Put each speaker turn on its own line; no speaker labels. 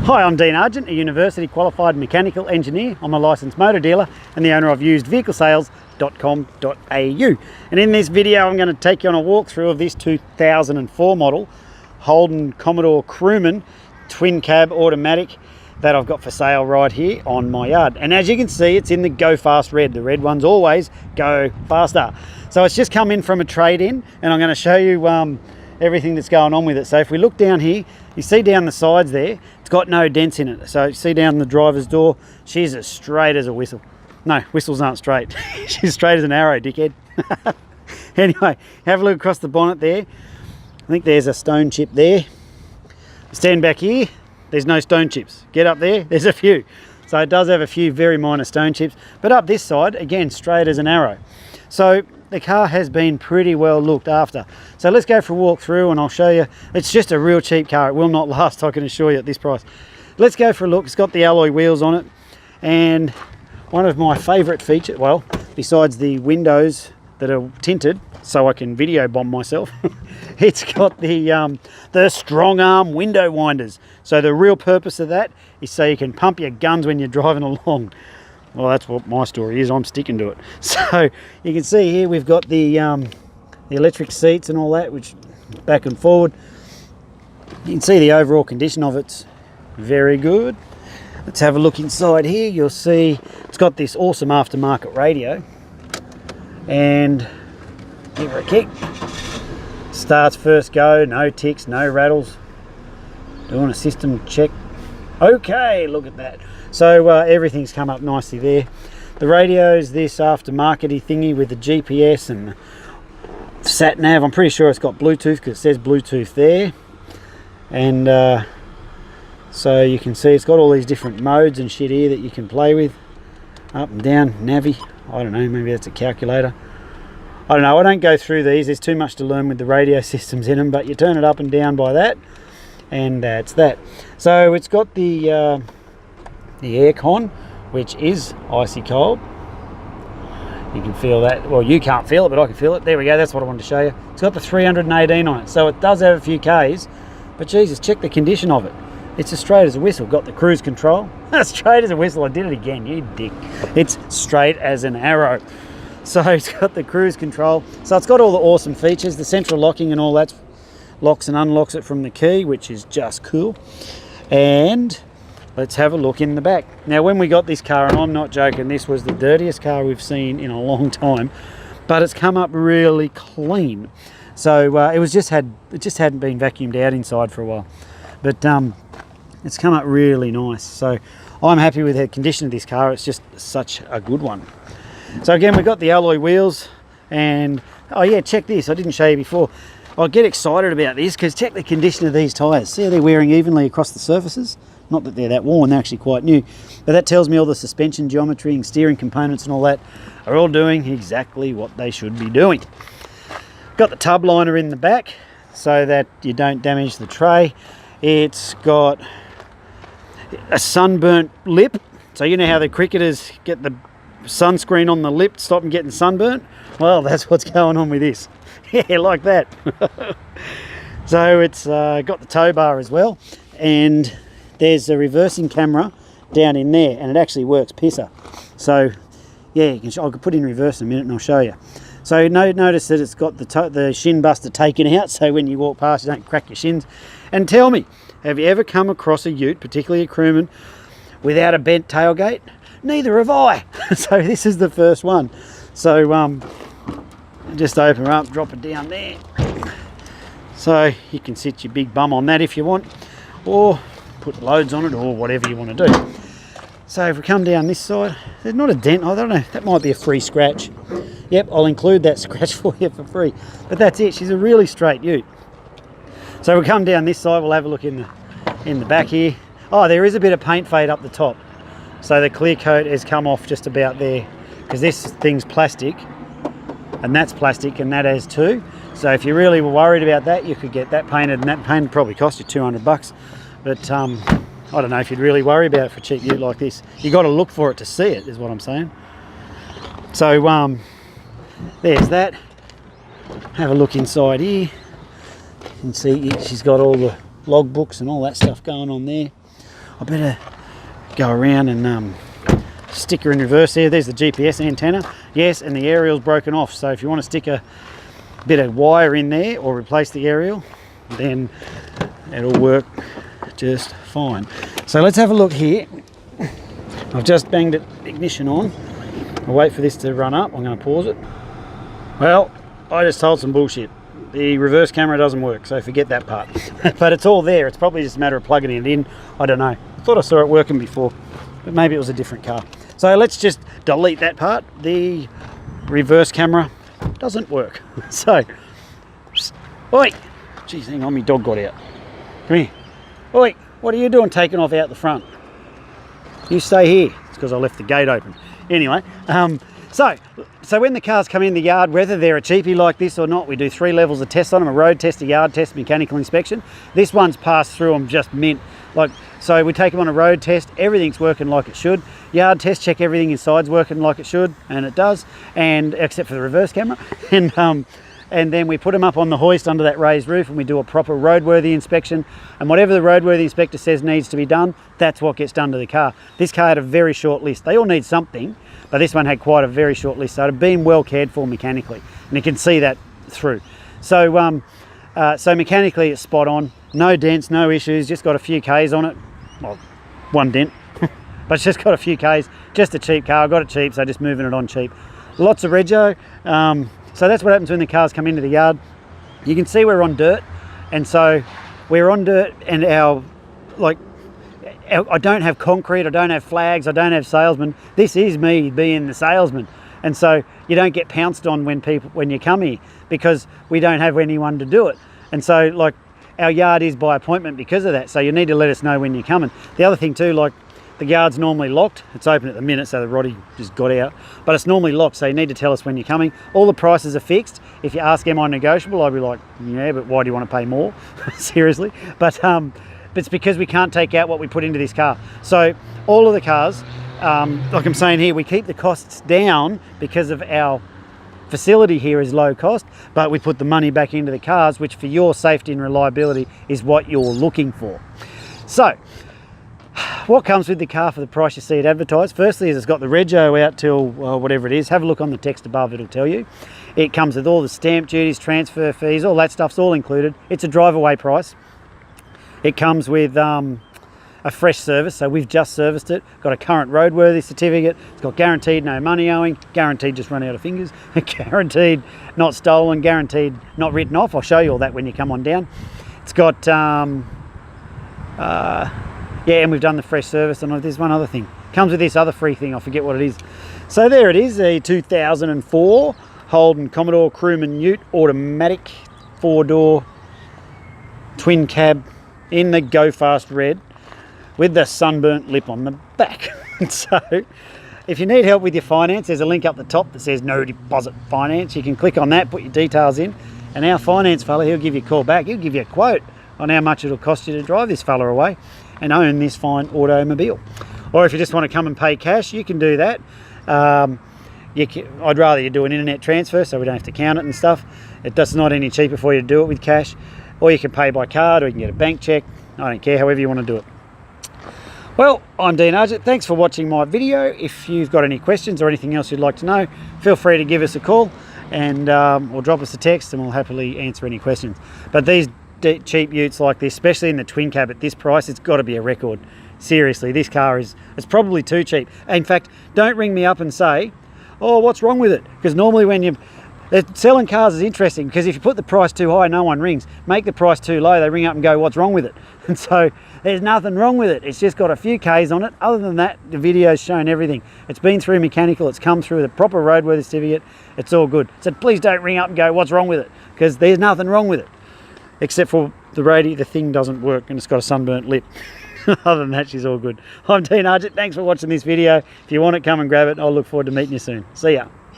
Hi, I'm Dean Argent, a university qualified mechanical engineer. I'm a licensed motor dealer and the owner of usedvehiclesales.com.au. And in this video, I'm going to take you on a walkthrough of this 2004 model Holden Commodore Crewman twin cab automatic that I've got for sale right here on my yard. And as you can see, it's in the Go Fast red. The red ones always go faster. So it's just come in from a trade-in, and I'm going to show you everything that's going on with it. So if we look down here, you see down the sides there, it's got no dents in it. So you see down the driver's door, she's as straight as a whistle. No, whistles aren't straight. She's straight as an arrow, dickhead. Anyway, have a look across the bonnet there. I think there's a stone chip there. Stand back here, there's no stone chips. Get up there, there's a few. So it does have a few very minor stone chips, but up this side, again, straight as an arrow. So the car has been pretty well looked after. So let's go for a walk through and I'll show you. It's just a real cheap car. It will not last, I can assure you, at this price. Let's go for a look. It's got the alloy wheels on it, and one of my favorite features, well, besides the windows that are tinted so I can video bomb myself, it's got the strong arm window winders. So the real purpose of that is so you can pump your guns when you're driving along. Well, that's what my story is. I'm sticking to it. So you can see here we've got the electric seats and all that, which back and forward. You can see the overall condition of it's very good. Let's have a look inside here. You'll see it's got this awesome aftermarket radio, and give her a kick. Starts first go, no ticks, no rattles. Doing a system check. Okay, look at that. So everything's come up nicely there. The radio is this aftermarket-y thingy with the GPS and sat nav. I'm pretty sure it's got Bluetooth because it says Bluetooth there. And so you can see it's got all these different modes and shit here that you can play with. Up and down, navi. I don't know, maybe that's a calculator. I don't know, I don't go through these. There's too much to learn with the radio systems in them, but you turn it up and down by that, and that's that. So it's got the aircon, which is icy cold. You can feel that. Well, you can't feel it, but I can feel it. There we go, that's what I wanted to show you. It's got the 318 on it, so it does have a few Ks, but Jesus, check the condition of it. It's as straight as a whistle. Got the cruise control. Straight as a whistle. I did it again, you dick. It's straight as an arrow. So it's got the cruise control. So it's got all the awesome features. The central locking and all that locks and unlocks it from the key, which is just cool. And let's have a look in the back. Now, when we got this car, and I'm not joking, this was the dirtiest car we've seen in a long time, but it's come up really clean. So it just hadn't been vacuumed out inside for a while, but it's come up really nice. So I'm happy with the condition of this car. It's just such a good one. So again, we've got the alloy wheels, and oh yeah, check this. I didn't show you before. I get excited about this because check the condition of these tyres. See how they're wearing evenly across the surfaces? Not that they're that worn, they're actually quite new. But that tells me all the suspension geometry and steering components and all that are all doing exactly what they should be doing. Got the tub liner in the back so that you don't damage the tray. It's got a sunburnt lip. So you know how the cricketers get the sunscreen on the lip to stop them getting sunburnt? Well, that's what's going on with this. Yeah, like that. So it's got the tow bar as well, and there's a reversing camera down in there, and it actually works pisser. So yeah, I could put in reverse in a minute and I'll show you. So notice that it's got the shin buster taken out, so when you walk past you don't crack your shins. And tell me, have you ever come across a ute, particularly a Crewman, without a bent tailgate? Neither have I. So this is the first one. So just open her up, drop it down there. So you can sit your big bum on that if you want, or put loads on it, or whatever you want to do. So if we come down this side, there's not a dent. I don't know, that might be a free scratch. Yep, I'll include that scratch for you for free. But that's it, she's a really straight ute. So we'll come down this side, we'll have a look in the back here. Oh, there is a bit of paint fade up the top. So the clear coat has come off just about there, because this thing's plastic, and that's plastic, and that has too. So if you really were worried about that, you could get that painted, and that paint probably cost you 200 bucks. But I don't know if you'd really worry about it for a cheap ute like this. You got to look for it to see it, is what I'm saying. So there's that. Have a look inside here. You can see she's got all the logbooks and all that stuff going on there. I better go around and stick her in reverse there. There's the GPS antenna. Yes, and the aerial's broken off. So if you want to stick a bit of wire in there or replace the aerial, then it'll work just fine. So let's have a look here. I've just banged it ignition on. I'll wait for this to run up. I'm going to pause it. Well, I just told some bullshit. The reverse camera doesn't work, so forget that part. But it's all there. It's probably just a matter of plugging it in. I don't know. I thought I saw it working before, but maybe it was a different car. So let's just delete that part. The reverse camera doesn't work. So, oi! Jeez, hang on, my dog got out. Come here. Oi, what are you doing taking off out the front? You stay here. It's because I left the gate open. Anyway, so when the cars come in the yard, whether they're a cheapie like this or not, we do 3 levels of tests on them: a road test, a yard test, mechanical inspection. This one's passed through them just mint. So we take them on a road test, everything's working like it should. Yard test, check everything inside's working like it should, and it does, and except for the reverse camera. And then we put them up on the hoist under that raised roof, and we do a proper roadworthy inspection. And whatever the roadworthy inspector says needs to be done, that's what gets done to the car. This car had a very short list. They all need something, but this one had quite a very short list, so it had been well cared for mechanically, and you can see that through. So, so mechanically it's spot on. No dents, no issues, just got a few Ks on it. Well, one dent, but it's just got a few Ks. Just a cheap car. I got it cheap, so just moving it on cheap. Lots of rego. So that's what happens when the cars come into the yard. You can see we're on dirt, and so we're on dirt, and I don't have concrete, I don't have flags, I don't have salesmen. This is me being the salesman, and so you don't get pounced on when you come here, because we don't have anyone to do it. And so our yard is by appointment because of that. So you need to let us know when you're coming. The other thing too, the yard's normally locked. It's open at the minute, so the Roddy just got out. But it's normally locked, so you need to tell us when you're coming. All the prices are fixed. If you ask, am I negotiable? I'll be like, yeah, but why do you want to pay more? Seriously. But it's because we can't take out what we put into this car. So all of the cars, like I'm saying here, we keep the costs down because of our facility here is low cost, but we put the money back into the cars, which for your safety and reliability is what you're looking for. So, what comes with the car for the price you see it advertised? Firstly, is it's got the rego out till whatever it is. Have a look on the text above, it'll tell you. It comes with all the stamp duties, transfer fees, all that stuff's all included. It's a drive-away price. It comes with a fresh service, so we've just serviced it. Got a current roadworthy certificate. It's got guaranteed no money owing, guaranteed just run out of fingers, guaranteed not stolen, guaranteed not written off. I'll show you all that when you come on down. It's got yeah, and we've done the fresh service, and there's one other thing. Comes with this other free thing, I forget what it is. So there it is, a 2004 Holden Commodore Crewman Ute automatic 4-door twin cab in the Go Fast red with the sunburnt lip on the back. So if you need help with your finance, there's a link up the top that says no deposit finance. You can click on that, put your details in, and our finance fella, he'll give you a call back. He'll give you a quote on how much it'll cost you to drive this fella away and own this fine automobile. Or if you just want to come and pay cash, you can do that. I'd rather you do an internet transfer so we don't have to count it and stuff. It's not any cheaper for you to do it with cash. Or you can pay by card, or you can get a bank check. I don't care, however you want to do it. Well, I'm Dean Argent. Thanks for watching my video. If you've got any questions or anything else you'd like to know, feel free to give us a call and or drop us a text, and we'll happily answer any questions. But these cheap utes like this, especially in the twin cab at this price, it's got to be a record. Seriously, this car it's probably too cheap. In fact, don't ring me up and say, oh, what's wrong with it? Because normally when selling cars is interesting, because if you put the price too high, no one rings. Make the price too low, they ring up and go, what's wrong with it? And so there's nothing wrong with it. It's just got a few Ks on it. Other than that, the video's shown everything. It's been through mechanical, it's come through the proper roadworthy certificate. It's all good. So please don't ring up and go, what's wrong with it? Because there's nothing wrong with it. Except for the thing doesn't work and it's got a sunburnt lip. Other than that, she's all good. I'm Dean Argent. Thanks for watching this video. If you want it, come and grab it. I'll look forward to meeting you soon. See ya.